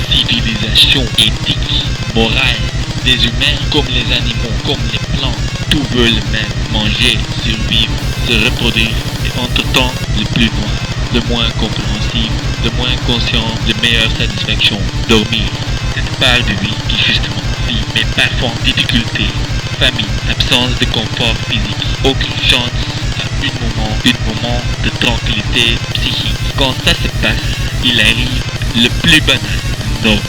Civilisation éthique, morale, des humains comme les animaux, comme les plantes, tout veulent le même, manger, survivre, se reproduire, et entre-temps, le plus noir, le moins compréhensible, le moins conscient, de meilleure satisfaction, dormir, cette part de vie qui justement vit, mais parfois en difficulté, famine, absence de confort physique, aucune chance à un moment de tranquillité psychique. Quand ça se passe, il arrive le plus banal, normal,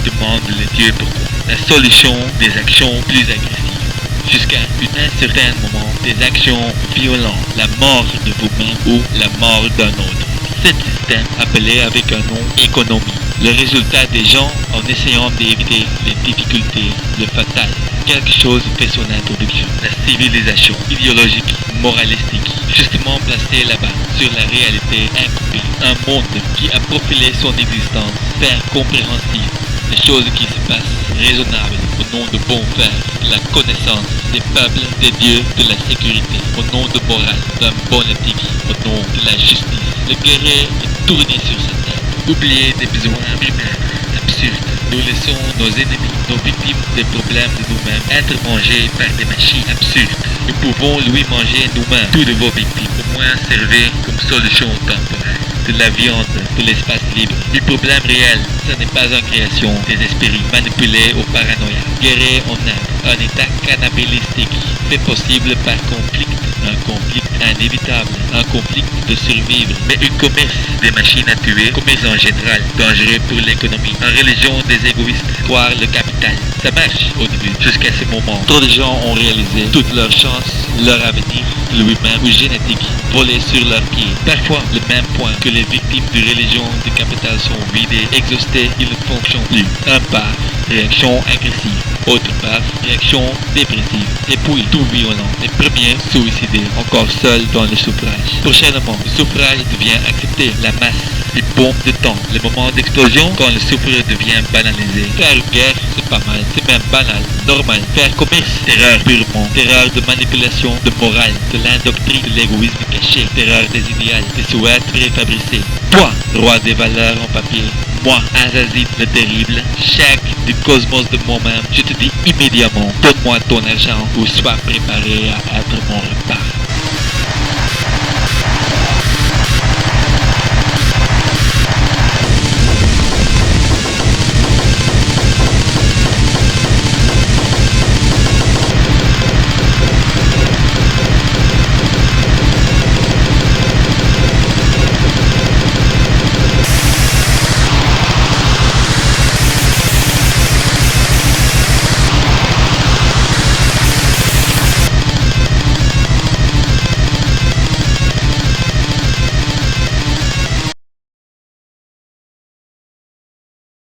demande le Dieu pourquoi. La solution, des actions plus agressives, jusqu'à un certain moment, des actions violentes, la mort de vous-même ou la mort d'un autre. Cet système, appelé avec un nom économie, le résultat des gens en essayant d'éviter les difficultés, le fatal. Quelque chose fait son introduction, la civilisation idéologique, moralistique, justement placée là-bas, sur la réalité incomplète. Un monde qui a profilé son existence, faire compréhensible les choses qui se passent, raisonnables, au nom de bon faire, de la connaissance des peuples, des dieux, de la sécurité, au nom de morale, d'un bon éthique, au nom de la justice. Le guerrier est tourné sur sa tête, oublié des besoins humains absurdes. Nous laissons nos ennemis, nos victimes des problèmes de nous-mêmes, être mangés par des machines absurdes. Nous pouvons lui manger nous-mêmes, toutes vos victimes, au moins servir comme solution temporaire. De la viande, de l'espace libre. Du problème réel, ce n'est pas une création des esprits manipulés au paranoïa. Guerrier en Inde, un état cannibalistique fait possible par conflit, un conflit inévitable, un conflit de survivre, mais un commerce des machines à tuer, commerce en général, dangereux pour l'économie, une religion des égoïstes, croire le capital. Ça marche au début, jusqu'à ce moment. Trop de gens ont réalisé toutes leurs chances, leur avenir, lui-même ou génétique, volé sur leurs pieds. Parfois, le même point que les victimes de religion de capital sont vidées, exhaustées, ils ne fonctionnent plus. Un part, réaction agressive. Autre part, réaction dépressive. Et puis, tout violent. Les premiers suicidés, encore seuls dans le souffrage. Prochainement, le souffrage devient accepté. La masse, une bombe de temps. Le moment d'explosion, quand le souffrage devient banalisé. Faire une guerre, c'est pas mal. C'est même banal, normal. Faire commerce, terreur purement. Terreur de manipulation, de morale, de l'indoctrine, de l'égoïsme caché. Terreur des idéaux, des souhaits préfabriqués. Toi, roi des valeurs en papier. Moi, Azazit le terrible, chèque du cosmos de moi-même, je te dis immédiatement, donne-moi ton argent ou sois préparé à être mon repas.